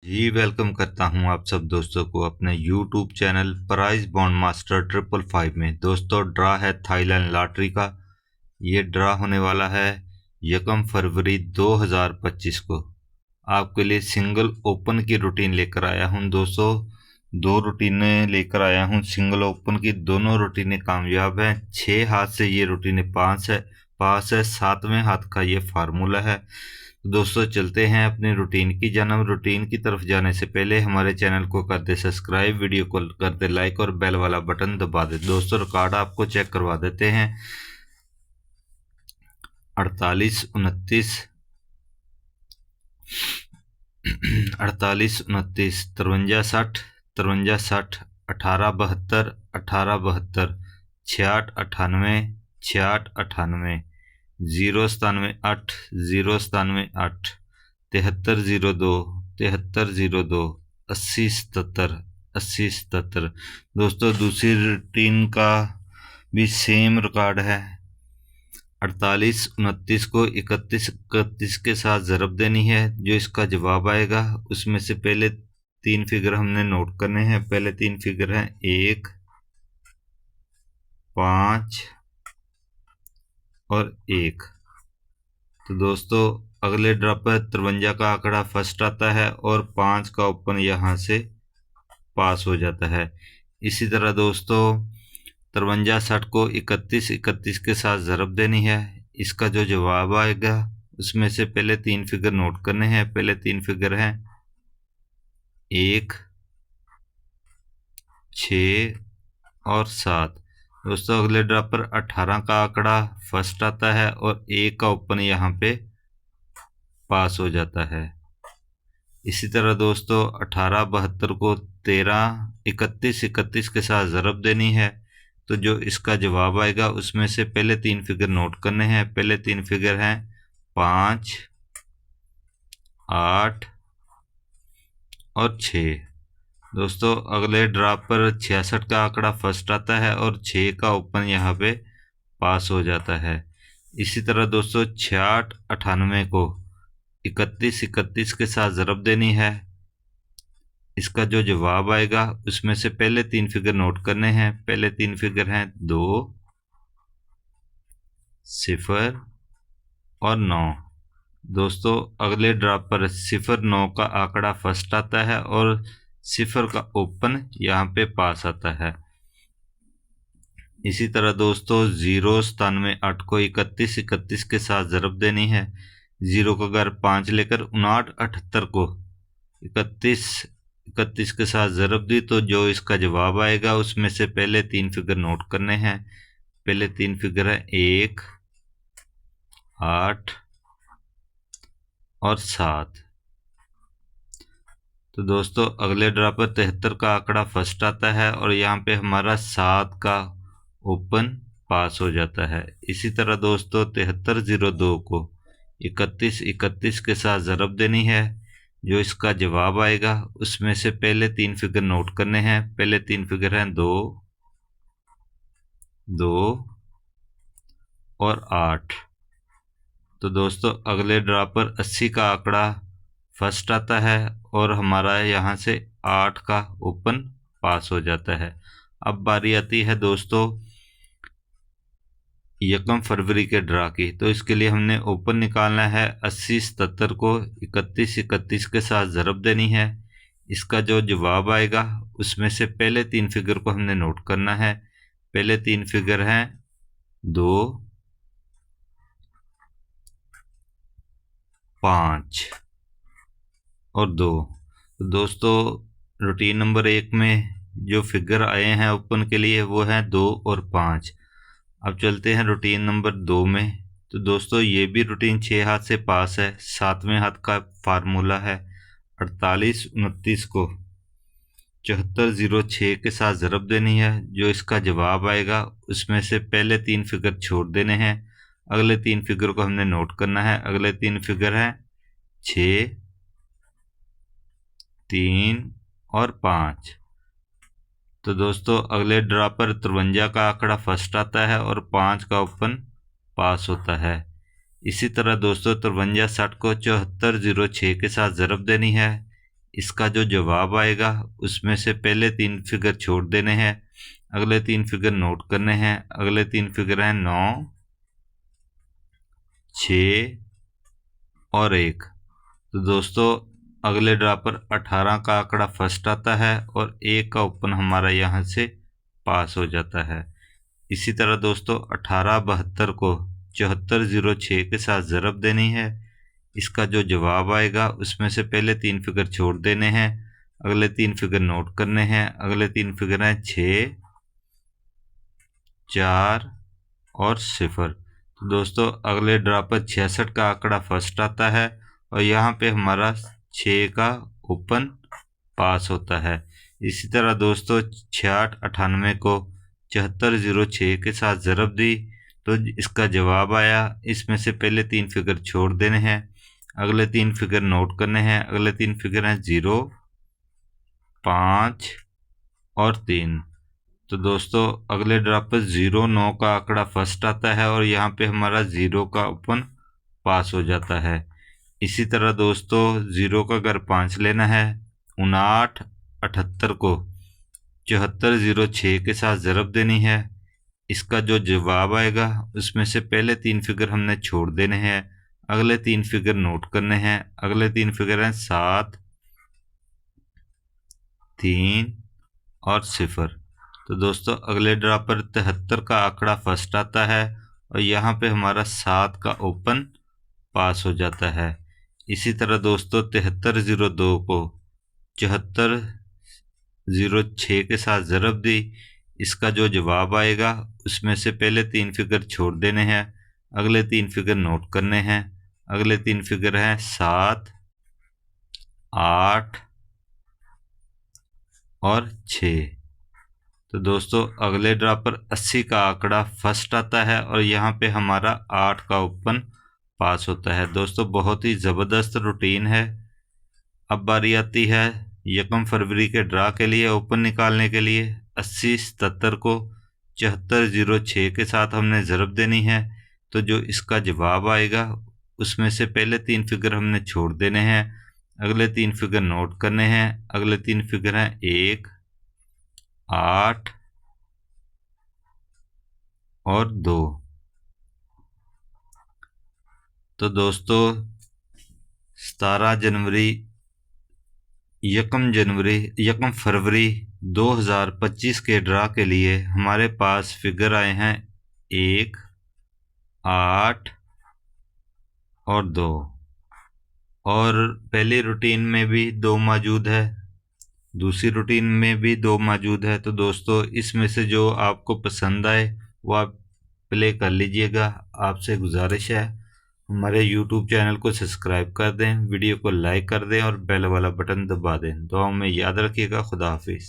जी welcome करता हूं आप सब दोस्तों को अपने YouTube channel prize bond master 555 में। दोस्तों ड्रा है थाईलैंड लॉटरी का। ये ड्रा होने वाला है 1 फरवरी 2025 को। आपके लिए सिंगल ओपन की रूटीन लेकर आया हूं दोस्तों। दो रूटीनें लेकर आया हूं सिंगल ओपन की। दोनों रूटीनें कामयाब हैं। 6 हाथ से ये रूटीनें पास है 7वें हाथ का ये फार्मूला है। तो दोस्तों चलते हैं अपनी रूटीन की जन्म। रूटीन की तरफ जाने से पहले हमारे चैनल को कर दे सब्सक्राइब, वीडियो को कर दे लाइक और बेल वाला बटन दबा दे। दोस्तों रिकॉर्ड आपको चेक करवा देते हैं। 48 29 48 29 53 60 53 60 18 72 18 72 66 98 66 98 0 97 8 0 97 8 73 02 73 02 80 77 80 77। दोस्तों दूसरी रूटीन का भी सेम रिकॉर्ड है। 48 29 को 31 31 के साथ ज़रब देनी है। जो इसका जवाब आएगा उसमें से पहले 3 फिगर हमने नोट करने हैं। पहले 3 फिगर हैं 1 5 और 1। तो दोस्तों अगले ड्रॉ पर 53 का आंकड़ा फर्स्ट आता है और 5 का ओपन यहाँ से पास हो जाता है। इसी तरह दोस्तों 53 60 को 31 31 के साथ ज़रब देनी है। इसका जो जवाब आएगा उसमें से पहले 3 फिगर नोट करने हैं। पहले 3 फिगर हैं 1 6 और 7। दोस्तों अगले ड्रॉ पर 18 का आंकड़ा फर्स्ट आता है और 1 का ओपन यहाँ पे पास हो जाता है। इसी तरह दोस्तों 18 72 को 13 31 31 के साथ ज़रब देनी है। तो जो इसका जवाब आएगा उसमें से पहले 3 फिगर नोट करने हैं। पहले 3 फिगर हैं 5 8 और 6। दोस्तों अगले ड्रॉ पर 66 का आंकड़ा फर्स्ट आता है और 6 का ओपन यहाँ पे पास हो जाता है। इसी तरह दोस्तों 66 98 को 31 31 के साथ ज़रब देनी है। इसका जो जवाब आएगा उसमें से पहले 3 फिगर नोट करने हैं। पहले 3 फिगर हैं 2 0 और 9। दोस्तों अगले ड्रॉ पर 0 9 का आंकड़ा फर्स्ट आता है और 0 का ओपन यहाँ पे पास आता है। इसी तरह दोस्तों 0 97 8 को 31 31 के साथ ज़रब देनी है। 0 का घर 5 लेकर 59 78 को 31 31 के साथ ज़रब दी। तो जो इसका जवाब आएगा उसमें से पहले 3 फिगर नोट करने हैं। पहले 3 फिगर है 1 8 और 7। तो दोस्तों अगले ड्रॉ पर 73 का आंकड़ा फर्स्ट आता है और यहाँ पे हमारा 7 का ओपन पास हो जाता है। इसी तरह दोस्तों 73 02 को 31 31 के साथ ज़रब देनी है। जो इसका जवाब आएगा उसमें से पहले 3 फिगर नोट करने हैं। पहले 3 फिगर हैं 2 2 और 8। तो दोस्तों अगले ड्रॉ पर 80 का आंकड़ा फर्स्ट आता है और हमारा यहाँ से 8 का ओपन पास हो जाता है। अब बारी आती है दोस्तों 1 फरवरी के ड्रा की। तो इसके लिए हमने ओपन निकालना है। 80 77 को 31 31 के साथ ज़रब देनी है। इसका जो जवाब आएगा उसमें से पहले 3 फिगर को हमने नोट करना है। पहले 3 फिगर हैं 2 5 और 2। तो दोस्तों रूटीन नंबर 1 में जो फिगर आए हैं ओपन के लिए वो हैं 2 और 5। अब चलते हैं रूटीन नंबर 2 में। तो दोस्तों ये भी रूटीन 6 हाथ से पास है। 7वें हाथ का फार्मूला है। 48 29 को 74 06 के साथ ज़रब देनी है। जो इसका जवाब आएगा उसमें से पहले 3 फिगर छोड़ देने हैं। अगले 3 फिगर को हमने नोट करना है। अगले 3 फिगर हैं 6 3 और 5। तो दोस्तों अगले ड्रॉ पर 53 का आंकड़ा फर्स्ट आता है और 5 का ओपन पास होता है। इसी तरह दोस्तों 53 60 को 74 06 के साथ ज़रब देनी है। इसका जो जवाब आएगा उसमें से पहले 3 फिगर छोड़ देने हैं, अगले 3 फिगर नोट करने हैं। अगले 3 फिगर हैं 9, 6 और 1। तो दोस्तों अगले ड्रा पर 18 का आंकड़ा फर्स्ट आता है और 1 का ओपन हमारा यहाँ से पास हो जाता है। इसी तरह दोस्तों 1872 को 7406 के साथ ज़रब देनी है। इसका जो जवाब आएगा उसमें से पहले 3 फिगर छोड़ देने हैं, अगले 3 फिगर नोट करने हैं। अगले 3 फिगर हैं 6, 4 और 0। तो दोस्तों अगले ड्रा पर 66 का आंकड़ा फर्स्ट आता है और यहाँ पे हमारा 6 का ओपन पास होता है। इसी तरह दोस्तों 66 98 को 7406 के साथ ज़रब दी तो इसका जवाब आया। इसमें से पहले 3 फिगर छोड़ देने हैं, अगले 3 फिगर नोट करने हैं। अगले 3 फिगर हैं 0, 5 और 3। तो दोस्तों अगले ड्रा पर 0 9 का आंकड़ा फर्स्ट आता है और यहाँ पे हमारा 0 का ओपन पास हो जाता है। इसी तरह दोस्तों 0 का अगर 5 लेना है, 59 78 को 7406 के साथ ज़रब देनी है। इसका जो जवाब आएगा उसमें से पहले 3 फिगर हमने छोड़ देने हैं, अगले 3 फिगर नोट करने हैं। अगले 3 फिगर हैं 7, 3 और 0। तो दोस्तों अगले ड्रा पर 73 का आंकड़ा फर्स्ट आता है और यहाँ पे हमारा 7 का ओपन पास हो जाता है। इसी तरह दोस्तों 7302 को 7406 के साथ ज़रब दी। इसका जो जवाब आएगा उसमें से पहले 3 फिगर छोड़ देने हैं, अगले 3 फिगर नोट करने हैं। अगले 3 फिगर हैं 7, 8 और 6। तो दोस्तों अगले ड्रा पर 80 का आंकड़ा फर्स्ट आता है और यहाँ पे हमारा 8 का ओपन पास होता है। दोस्तों बहुत ही ज़बरदस्त रूटीन है। अब बारी आती है 1 फरवरी के ड्रा के लिए ओपन निकालने के लिए। 80 77 को 7406 के साथ हमने ज़रब देनी है। तो जो इसका जवाब आएगा उसमें से पहले 3 फिगर हमने छोड़ देने हैं, अगले 3 फिगर नोट करने हैं। अगले 3 फिगर हैं 1, 8 और 2। तो दोस्तों 17 जनवरी 1 फरवरी 2025 के ड्रा के लिए हमारे पास फिगर आए हैं 1, 8 और 2। और पहली रूटीन में भी 2 मौजूद है, दूसरी रूटीन में भी 2 मौजूद है। तो दोस्तों इसमें से जो आपको पसंद आए वो आप प्ले कर लीजिएगा। आपसे गुजारिश है हमारे YouTube चैनल को सब्सक्राइब कर दें, वीडियो को लाइक कर दें और बेल वाला बटन दबा दें। दुआओं में याद रखिएगा। खुदा हाफिज़।